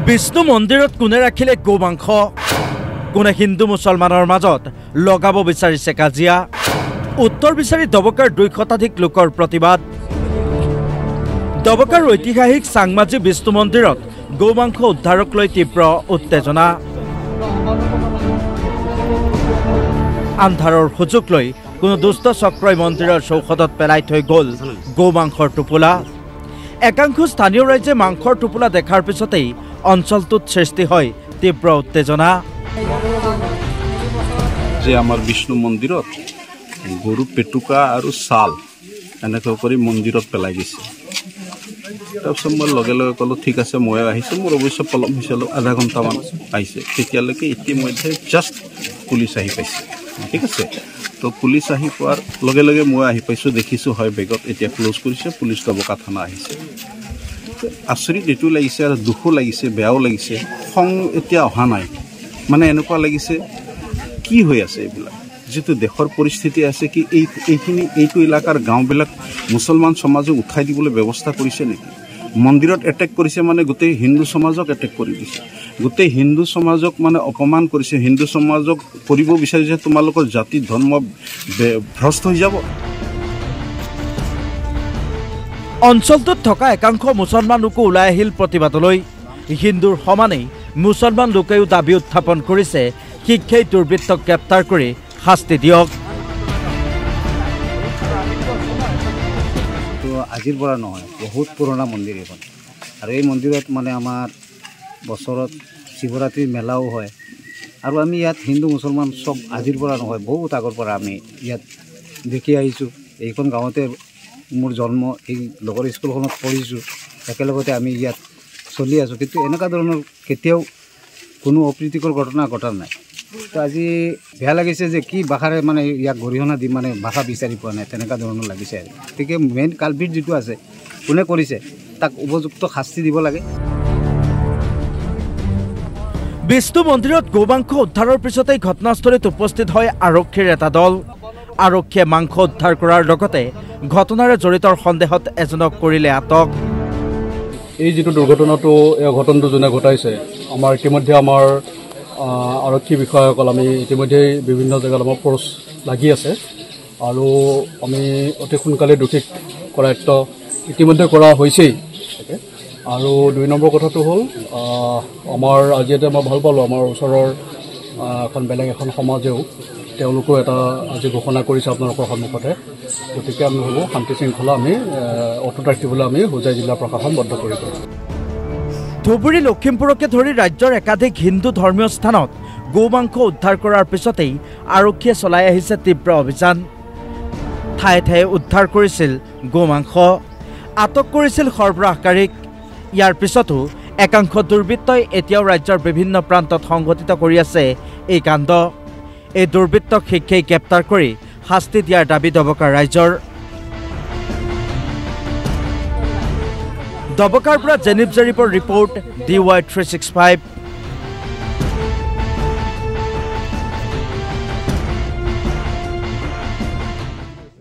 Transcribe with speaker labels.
Speaker 1: বিষ্ণু মন্দিৰত কোনে ৰাখিলে গোমাংস কোনে হিন্দু মুছলমানৰ মাজত লগাব বিচাৰিছে কাজিয়া উত্তৰ বিচাৰি দবকাৰ 2 শতাধিক লোকৰ প্ৰতিবাদ দবকাৰ ঐতিহাসিক সাংমাজি বিষ্ণু মন্দিৰত গোমাংস উদ্ধাৰক লৈ তীব্ৰ উত্তেজনা আন্ধাৰৰ সুযোগ লৈ কোনো দুষ্ট চক্ৰই মন্দিৰৰ চৌহদত পেলাই থৈ গ'ল গোমাংসৰ টোপোলা একাংশ স্থানীয় ৰাইজে মাংসৰ টোপোলা দেখাৰ পিছতেই অঞ্চলটোত সৃষ্টি হয় তীব্ৰ উত্তেজনা
Speaker 2: যে আমাৰ বিষ্ণু মন্দিৰত গৰু পেটুকা আৰু ছাল এনেকৈ কৰি মন্দিৰত পেলাই গৈছে তাৰপিছত মই লগে লগে ক'লোঁ ঠিক আছে মই আহিছোঁ মোৰ অৱশ্যে পলম হৈছিল আধা ঘণ্টামান আহিছে তেতিয়ালৈকে ইতিমধ্যে জাষ্ট পুলিচ আহি পাইছে ঠিক আছে তো পুলিচ আহি পোৱাৰ লগে লগে মই আহি পাইছোঁ দেখিছোঁ হয় বেগত এতিয়া ক্লোজ কৰিছে পুলিচ দবকা থানা আহিছে আচৰিত এইটো লাগিছে আৰু দুখো লাগিছে বেয়াও লাগিছে খং এতিয়া অহা নাই মানে এনেকুৱা লাগিছে কি হৈ আছে এইবিলাক যেটো দেশৰ পৰিস্থিতি আছে কি এইখিনি এইটো এলেকাৰ গাঁওবিলাক মুছলমান সমাজক উঠাই দিবলৈ ব্যৱস্থা কৰিছে নেকি মন্দিৰত এটেক কৰিছে মানে গোটেই হিন্দু সমাজক এটেক কৰি দিছে গোটেই হিন্দু সমাজক মানে অপমান কৰিছে হিন্দু সমাজক কৰিব বিচাৰিছে তোমালোকৰ জাতি ধৰ্ম ভ্ৰষ্ট হৈ যাব
Speaker 1: অঞ্চলটোত থকা একাংশ মুছলমান লোক ওলাই আহিল প্ৰতিবাদলৈ হিন্দুৰ সমানেই মুছলমান লোকেও দাবী উত্থাপন কৰিছে শিক্ষাই দুৰ্বৃত্তক গ্ৰেপ্তাৰ কৰি শাস্তি দিয়ক
Speaker 3: তো আজিৰ পৰা নহয় বহুত পুৰণা মন্দিৰ এখন আৰু এই মন্দিৰত মানে আমাৰ বছৰত শিৱৰাত্ৰি মেলাও হয় আৰু আমি ইয়াত হিন্দু মুছলমান সব আজিৰ পৰা নহয় বহুত আগৰ পৰা আমি ইয়াত দেখি আহিছোঁ এইখন গাঁৱতে মোৰ জন্ম এই লগৰ স্কুলখনত পঢ়িছোঁ একেলগতে আমি ইয়াত চলি আছোঁ কিন্তু এনেকুৱা ধৰণৰ কেতিয়াও কোনো অপ্ৰীতিকৰ ঘটনা ঘটা নাই তো আজি বেয়া লাগিছে যে কি ভাষাৰে মানে ইয়াক গৰিহণা দি মানে ভাষা বিচাৰি পোৱা নাই তেনেকুৱা ধৰণৰ লাগিছে গতিকে মেইন কালপিট যিটো আছে কোনে কৰিছে তাক উপযুক্ত শাস্তি দিব লাগে
Speaker 1: বিষ্ণু মন্দিৰত গোমাংস উদ্ধাৰৰ পিছতেই ঘটনাস্থলীত উপস্থিত হয় আৰক্ষীৰ এটা দল আৰক্ষীয়ে মাংস উদ্ধাৰ কৰাৰ লগতে ঘটনাৰে জড়িতৰ সন্দেহত এজনক কৰিলে আটক
Speaker 4: এই যেটো দুৰ্ঘটনাটো এই ঘটনাটো যোনে ঘটাইছে আমাৰ ইতিমধ্যে আমাৰ আৰক্ষী বিষয়াসকল আমি ইতিমধ্যে বিভিন্ন জায়গাত আমাৰ ফোৰ্স লাগি আছে আৰু আমি অতি সোনকালে দোষীক কৰায়ত্ব ইতিমধ্যে কৰা হৈছেই আৰু 2 নম্বৰ কথাটো হ'ল আমাৰ আজি এটা মই ভাল পালোঁ আমাৰ ওচৰৰ এখন বেলেগ এখন সমাজেও তেওঁলোকেও এটা আজি ঘোষণা কৰিছে আপোনালোকৰ সন্মুখতে গতিকে আমি ভাবোঁ শান্তি শৃংখলা আমি অটুট ৰাখিবলৈ আমি হোজাই জিলা প্ৰশাসন বদ্ধ কৰিব
Speaker 1: ধুবুৰী লখিমপুৰকে ধৰি ৰাজ্যৰ একাধিক হিন্দু ধৰ্মীয় স্থানত গোমাংস উদ্ধাৰ কৰাৰ পিছতেই আৰক্ষীয়ে চলাই আহিছে তীব্ৰ অভিযান ঠায়ে ঠায়ে উদ্ধাৰ কৰিছিল গোমাংস আটক কৰিছিল সৰবৰাহকাৰীক ইয়াৰ পিছতো একাংশ দুৰ্বৃত্তই এতিয়াও ৰাজ্যৰ বিভিন্ন প্ৰান্তত সংঘটিত কৰি আছে এই কাণ্ড এই দুৰ্বৃত্তক শিক্ষাই গ্ৰেপ্তাৰ কৰি শাস্তি দিয়াৰ দাবী দবকাৰ ৰাইজৰ দবকাৰ পৰা জেনিফ জাৰিপৰ ৰিপৰ্ট DY365